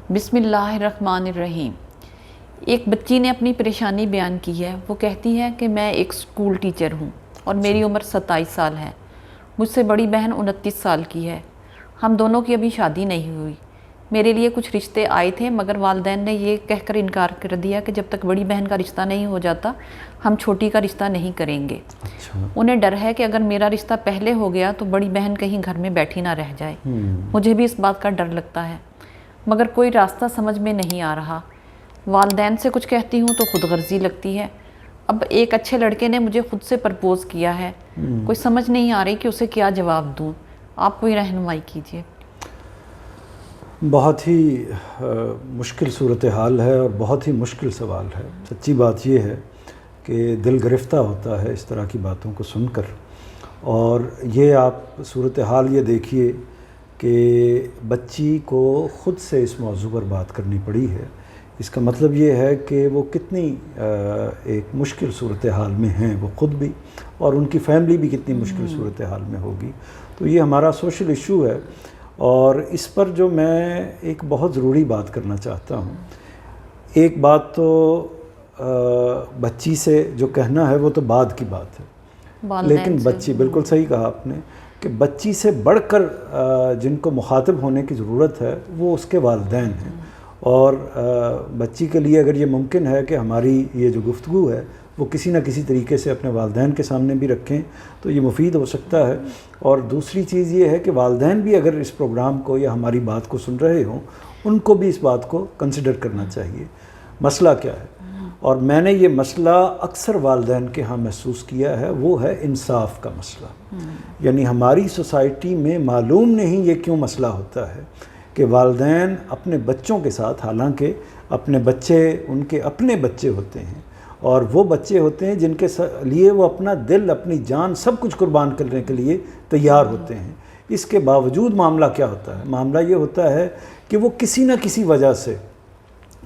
بسم اللہ الرحمن الرحیم۔ ایک بچی نے اپنی پریشانی بیان کی ہے۔ وہ کہتی ہے کہ میں ایک اسکول ٹیچر ہوں اور میری عمر 27 سال ہے۔ مجھ سے بڑی بہن 29 سال کی ہے۔ ہم دونوں کی ابھی شادی نہیں ہوئی۔ میرے لیے کچھ رشتے آئے تھے مگر والدین نے یہ کہہ کر انکار کر دیا کہ جب تک بڑی بہن کا رشتہ نہیں ہو جاتا ہم چھوٹی کا رشتہ نہیں کریں گے۔ انہیں ڈر ہے کہ اگر میرا رشتہ پہلے ہو گیا تو بڑی بہن کہیں گھر میں بیٹھی نہ رہ جائے۔ مجھے بھی اس بات کا ڈر لگتا ہے مگر کوئی راستہ سمجھ میں نہیں آ رہا۔ والدین سے کچھ کہتی ہوں تو خود غرضی لگتی ہے۔ اب ایک اچھے لڑکے نے مجھے خود سے پرپوز کیا ہے، کوئی سمجھ نہیں آ رہی کہ اسے کیا جواب دوں۔ آپ کوئی رہنمائی کیجیے۔ بہت ہی مشکل صورتحال ہے اور بہت ہی مشکل سوال ہے۔ سچی بات یہ ہے کہ دل گرفتہ ہوتا ہے اس طرح کی باتوں کو سن کر، اور یہ آپ صورتحال یہ دیکھیے کہ بچی کو خود سے اس موضوع پر بات کرنی پڑی ہے۔ اس کا مطلب یہ ہے کہ وہ کتنی ایک مشکل صورتحال میں ہیں وہ خود بھی، اور ان کی فیملی بھی کتنی مشکل صورتحال میں ہوگی۔ تو یہ ہمارا سوشل ایشو ہے، اور اس پر جو میں ایک بہت ضروری بات کرنا چاہتا ہوں۔ ایک بات تو بچی سے جو کہنا ہے وہ تو بعد کی بات ہے، لیکن بچی، بالکل صحیح کہا آپ نے کہ بچی سے بڑھ کر جن کو مخاطب ہونے کی ضرورت ہے وہ اس کے والدین ہیں، اور بچی کے لیے اگر یہ ممکن ہے کہ ہماری یہ جو گفتگو ہے وہ کسی نہ کسی طریقے سے اپنے والدین کے سامنے بھی رکھیں تو یہ مفید ہو سکتا ہے۔ اور دوسری چیز یہ ہے کہ والدین بھی اگر اس پروگرام کو یا ہماری بات کو سن رہے ہوں ان کو بھی اس بات کو کنسیڈر کرنا چاہیے۔ مسئلہ کیا ہے، اور میں نے یہ مسئلہ اکثر والدین کے ہاں محسوس کیا ہے، وہ ہے انصاف کا مسئلہ۔ یعنی ہماری سوسائٹی میں معلوم نہیں یہ کیوں مسئلہ ہوتا ہے کہ والدین اپنے بچوں کے ساتھ، حالانکہ اپنے بچے ان کے اپنے بچے ہوتے ہیں اور وہ بچے ہوتے ہیں جن کے لیے وہ اپنا دل، اپنی جان، سب کچھ قربان کرنے کے لیے تیار ہوتے ہیں، اس کے باوجود معاملہ کیا ہوتا ہے؟ معاملہ یہ ہوتا ہے کہ وہ کسی نہ کسی وجہ سے،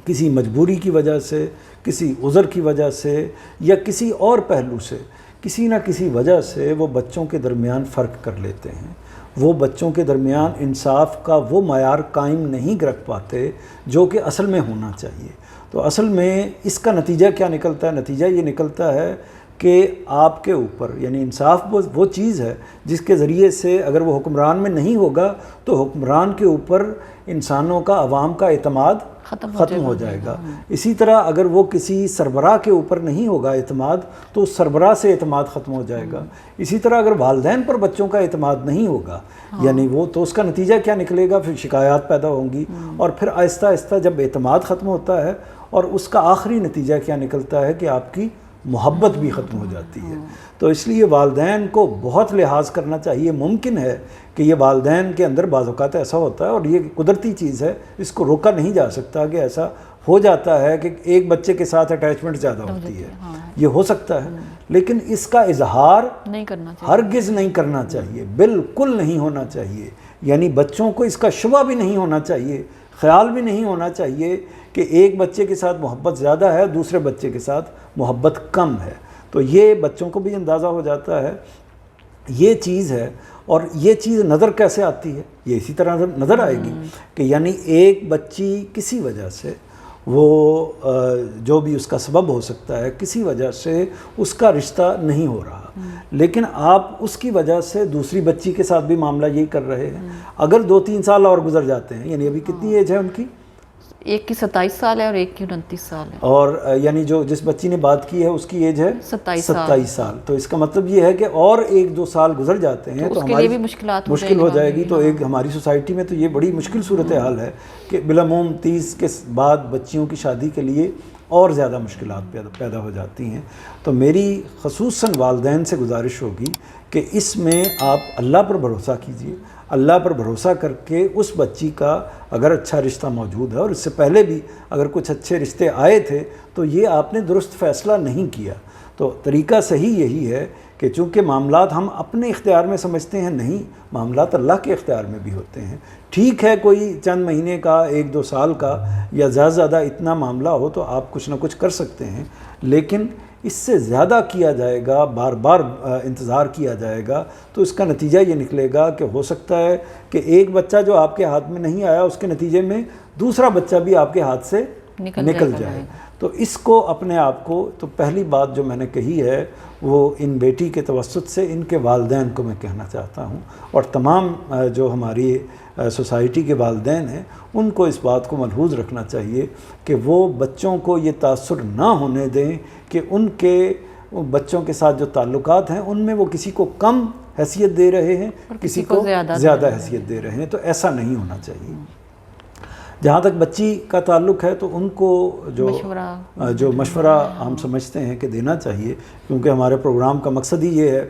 کسی مجبوری کی وجہ سے، کسی عذر کی وجہ سے یا کسی اور پہلو سے، کسی نہ کسی وجہ سے وہ بچوں کے درمیان فرق کر لیتے ہیں۔ وہ بچوں کے درمیان انصاف کا وہ معیار قائم نہیں رکھ پاتے جو کہ اصل میں ہونا چاہیے۔ تو اصل میں اس کا نتیجہ کیا نکلتا ہے؟ نتیجہ یہ نکلتا ہے کہ آپ کے اوپر، یعنی انصاف وہ چیز ہے جس کے ذریعے سے اگر وہ حکمران میں نہیں ہوگا تو حکمران کے اوپر انسانوں کا، عوام کا اعتماد ختم ہو جائے گا۔ اسی طرح اگر وہ کسی سربراہ کے اوپر نہیں ہوگا اعتماد تو اس سربراہ سے اعتماد ختم ہو جائے گا۔ اسی طرح اگر والدین پر بچوں کا اعتماد نہیں ہوگا یعنی وہ، تو اس کا نتیجہ کیا نکلے گا؟ پھر شکایات پیدا ہوں گی، اور پھر آہستہ آہستہ جب اعتماد ختم ہوتا ہے اور اس کا آخری نتیجہ کیا نکلتا ہے کہ آپ کی محبت بھی ختم ہو جاتی ہے۔ تو اس لیے والدین کو بہت لحاظ کرنا چاہیے۔ ممکن ہے کہ یہ والدین کے اندر بعض اوقات ایسا ہوتا ہے، اور یہ قدرتی چیز ہے، اس کو روکا نہیں جا سکتا کہ ایسا ہو جاتا ہے کہ ایک بچے کے ساتھ اٹیچمنٹ زیادہ ہوتی ہے، یہ ہو سکتا ہے، لیکن اس کا اظہار ہرگز نہیں کرنا چاہیے، بالکل نہیں ہونا چاہیے۔ یعنی بچوں کو اس کا شبہ بھی نہیں ہونا چاہیے، خیال بھی نہیں ہونا چاہیے کہ ایک بچے کے ساتھ محبت زیادہ ہے، دوسرے بچے کے ساتھ محبت کم ہے۔ تو یہ بچوں کو بھی اندازہ ہو جاتا ہے، یہ چیز ہے۔ اور یہ چیز نظر کیسے آتی ہے؟ یہ اسی طرح نظر آئے گی کہ یعنی ایک بچی کسی وجہ سے، وہ جو بھی اس کا سبب ہو سکتا ہے، کسی وجہ سے اس کا رشتہ نہیں ہو رہا، لیکن آپ اس کی وجہ سے دوسری بچی کے ساتھ بھی معاملہ یہی کر رہے ہیں۔ اگر 2-3 سال اور گزر جاتے ہیں، یعنی ابھی کتنی ایج ہے ان کی؟ ایک کی 27 سال ہے اور ایک کی 29 سال ہے، اور یعنی جو جس بچی نے بات کی ہے اس کی ایج ہے 27 سال۔ تو اس کا مطلب یہ ہے کہ اور 1-2 سال گزر جاتے ہیں تو ہماری مشکل ہو جائے گی۔ تو ایک ہماری سوسائٹی میں تو یہ بڑی مشکل صورتحال ہے کہ بالعموم 30 کے بعد بچیوں کی شادی کے لیے اور زیادہ مشکلات پیدا ہو جاتی ہیں۔ تو میری خصوصاً والدین سے گزارش ہوگی کہ اس میں آپ اللہ پر بھروسہ کیجیے، اللہ پر بھروسہ کر کے اس بچی کا اگر اچھا رشتہ موجود ہے، اور اس سے پہلے بھی اگر کچھ اچھے رشتے آئے تھے تو یہ آپ نے درست فیصلہ نہیں کیا۔ تو طریقہ صحیح یہی ہے کہ چونکہ معاملات ہم اپنے اختیار میں سمجھتے ہیں، نہیں، معاملات اللہ کے اختیار میں بھی ہوتے ہیں۔ ٹھیک ہے کوئی چند مہینے کا، 1-2 سال کا یا زیادہ اتنا معاملہ ہو تو آپ کچھ نہ کچھ کر سکتے ہیں، لیکن اس سے زیادہ کیا جائے گا، بار بار انتظار کیا جائے گا، تو اس کا نتیجہ یہ نکلے گا کہ ہو سکتا ہے کہ ایک بچہ جو آپ کے ہاتھ میں نہیں آیا، اس کے نتیجے میں دوسرا بچہ بھی آپ کے ہاتھ سے نکل جائے۔ تو اس کو اپنے آپ کو، تو پہلی بات جو میں نے کہی ہے وہ ان بیٹی کے توسط سے ان کے والدین کو میں کہنا چاہتا ہوں، اور تمام جو ہماری سوسائٹی کے والدین ہیں ان کو اس بات کو ملحوظ رکھنا چاہیے کہ وہ بچوں کو یہ تاثر نہ ہونے دیں کہ ان کے بچوں کے ساتھ جو تعلقات ہیں ان میں وہ کسی کو کم حیثیت دے رہے ہیں، کسی کو زیادہ حیثیت دے رہے ہیں۔ تو ایسا نہیں ہونا چاہیے۔ جہاں تک بچی کا تعلق ہے تو ان کو جو مشورہ ہم سمجھتے ہیں کہ دینا چاہیے، کیونکہ ہمارے پروگرام کا مقصد ہی یہ ہے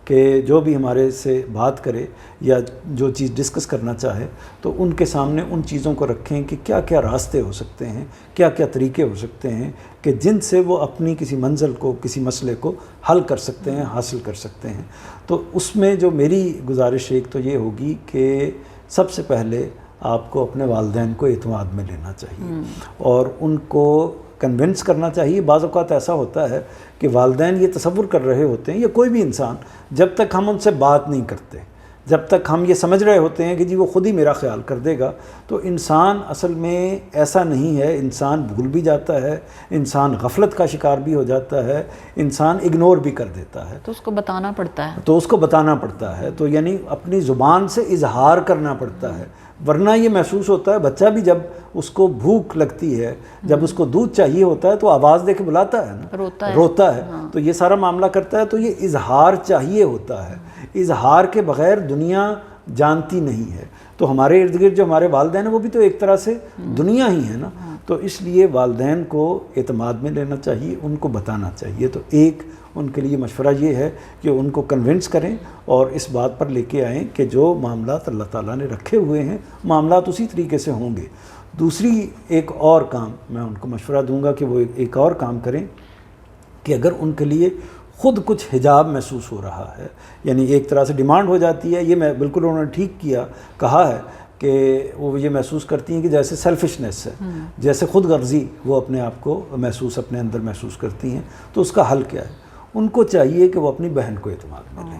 کہ جو بھی ہمارے سے بات کرے یا جو چیز ڈسکس کرنا چاہے تو ان کے سامنے ان چیزوں کو رکھیں کہ کیا کیا راستے ہو سکتے ہیں، کیا کیا طریقے ہو سکتے ہیں کہ جن سے وہ اپنی کسی منزل کو، کسی مسئلے کو حل کر سکتے ہیں، حاصل کر سکتے ہیں۔ تو اس میں جو میری گزارش ایک تو یہ ہوگی کہ سب سے پہلے آپ کو اپنے والدین کو اعتماد میں لینا چاہیے اور ان کو کنونس کرنا چاہیے۔ بعض اوقات ایسا ہوتا ہے کہ والدین یہ تصور کر رہے ہوتے ہیں، یا کوئی بھی انسان، جب تک ہم ان سے بات نہیں کرتے، جب تک ہم یہ سمجھ رہے ہوتے ہیں کہ جی وہ خود ہی میرا خیال کر دے گا، تو انسان اصل میں ایسا نہیں ہے۔ انسان بھول بھی جاتا ہے، انسان غفلت کا شکار بھی ہو جاتا ہے، انسان اگنور بھی کر دیتا ہے۔ تو اس کو بتانا پڑتا ہے، تو یعنی اپنی زبان سے اظہار کرنا پڑتا ہے، ورنہ یہ محسوس ہوتا ہے بچہ بھی جب اس کو بھوک لگتی ہے، جب اس کو دودھ چاہیے ہوتا ہے تو آواز دے کے بلاتا ہے نا، روتا ہے، تو یہ سارا معاملہ کرتا ہے۔ تو یہ اظہار چاہیے ہوتا ہے، اظہار کے بغیر دنیا جانتی نہیں ہے۔ تو ہمارے ارد گرد جو ہمارے والدین ہیں وہ بھی تو ایک طرح سے دنیا ہی ہے نا، تو اس لیے والدین کو اعتماد میں لینا چاہیے، ان کو بتانا چاہیے۔ تو ایک ان کے لیے مشورہ یہ ہے کہ ان کو کنونس کریں اور اس بات پر لے کے آئیں کہ جو معاملات اللہ تعالیٰ نے رکھے ہوئے ہیں معاملات اسی طریقے سے ہوں گے۔ دوسری ایک اور کام میں ان کو مشورہ دوں گا کہ وہ ایک اور کام کریں کہ اگر ان کے لیے خود کچھ حجاب محسوس ہو رہا ہے، یعنی ایک طرح سے ڈیمانڈ ہو جاتی ہے، یہ میں بالکل انہوں نے ٹھیک کہا ہے کہ وہ یہ محسوس کرتی ہیں کہ جیسے سیلفشنس ہے، جیسے خود غرضی وہ اپنے آپ کو اپنے اندر محسوس کرتی ہیں، تو اس کا حل کیا ہے؟ ان کو چاہیے کہ وہ اپنی بہن کو اعتماد میں لیں،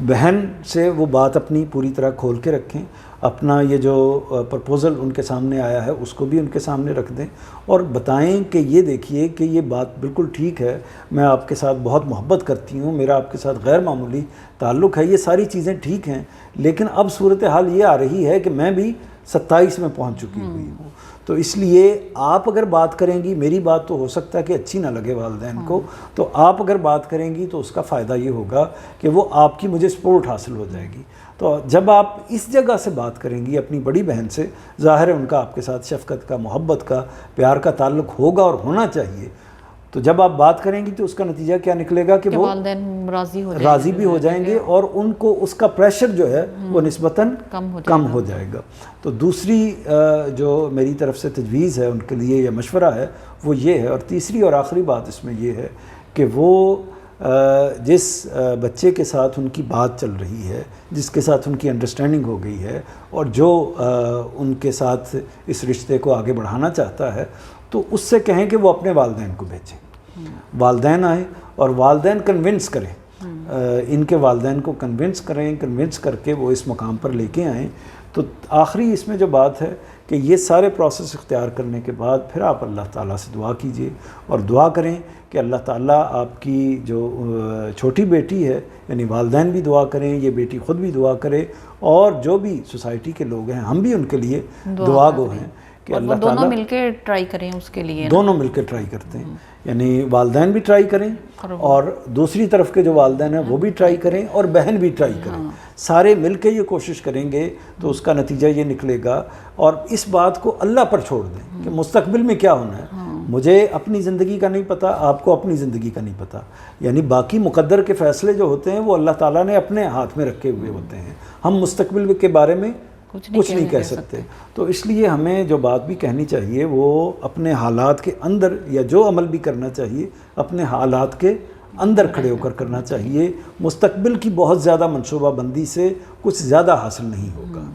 بہن سے وہ بات اپنی پوری طرح کھول کے رکھیں، اپنا یہ جو پرپوزل ان کے سامنے آیا ہے اس کو بھی ان کے سامنے رکھ دیں اور بتائیں کہ یہ دیکھیے کہ یہ بات بالکل ٹھیک ہے، میں آپ کے ساتھ بہت محبت کرتی ہوں، میرا آپ کے ساتھ غیر معمولی تعلق ہے، یہ ساری چیزیں ٹھیک ہیں، لیکن اب صورتحال یہ آ رہی ہے کہ میں بھی 27 میں پہنچ چکی ہوئی ہوں، تو اس لیے آپ اگر بات کریں گی، میری بات تو ہو سکتا ہے کہ اچھی نہ لگے والدین کو، تو آپ اگر بات کریں گی تو اس کا فائدہ یہ ہوگا کہ وہ آپ کی مجھے سپورٹ حاصل ہو جائے گی۔ تو جب آپ اس جگہ سے بات کریں گی اپنی بڑی بہن سے، ظاہر ہے ان کا آپ کے ساتھ شفقت کا، محبت کا، پیار کا تعلق ہوگا اور ہونا چاہیے، تو جب آپ بات کریں گی تو اس کا نتیجہ کیا نکلے گا کہ وہ والدین راضی بھی ہو جائیں گے اور ان کو اس کا پریشر جو ہے وہ نسبتاً کم ہو جائے گا۔ تو دوسری جو میری طرف سے تجویز ہے ان کے لیے یا مشورہ ہے وہ یہ ہے، اور تیسری اور آخری بات اس میں یہ ہے کہ وہ جس بچے کے ساتھ ان کی بات چل رہی ہے، جس کے ساتھ ان کی انڈرسٹینڈنگ ہو گئی ہے اور جو ان کے ساتھ اس رشتے کو آگے بڑھانا چاہتا ہے، تو اس سے کہیں کہ وہ اپنے والدین کو بھیجیں، والدین آئیں اور والدین کنونس کریں، ان کے والدین کو کنونس کر کے وہ اس مقام پر لے کے آئیں۔ تو آخری اس میں جو بات ہے کہ یہ سارے پروسیس اختیار کرنے کے بعد پھر آپ اللہ تعالیٰ سے دعا کیجئے اور دعا کریں کہ اللہ تعالیٰ آپ کی جو چھوٹی بیٹی ہے، یعنی والدین بھی دعا کریں، یہ بیٹی خود بھی دعا کرے، اور جو بھی سوسائٹی کے لوگ ہیں ہم بھی ان کے لیے دعا گو ہیں کہ اللہ تعالیٰ دونوں مل کے ٹرائی کریں اس کے لیے، دونوں مل کے ٹرائی کرتے ہیں، یعنی والدین بھی ٹرائی کریں اور دوسری طرف کے جو والدین ہیں وہ بھی ٹرائی کریں اور بہن بھی ٹرائی کریں، سارے مل کے یہ کوشش کریں گے تو اس کا نتیجہ یہ نکلے گا۔ اور اس بات کو اللہ پر چھوڑ دیں کہ مستقبل میں کیا ہونا ہے، مجھے اپنی زندگی کا نہیں پتہ، آپ کو اپنی زندگی کا نہیں پتہ، یعنی باقی مقدر کے فیصلے جو ہوتے ہیں وہ اللہ تعالیٰ نے اپنے ہاتھ میں رکھے ہوئے ہوتے ہیں، ہم مستقبل کے بارے میں کچھ نہیں کہہ سکتے۔ تو اس لیے ہمیں جو بات بھی کہنی چاہیے وہ اپنے حالات کے اندر، یا جو عمل بھی کرنا چاہیے اپنے حالات کے اندر کھڑے ہو کر کرنا چاہیے، مستقبل کی بہت زیادہ منصوبہ بندی سے کچھ زیادہ حاصل نہیں ہوگا۔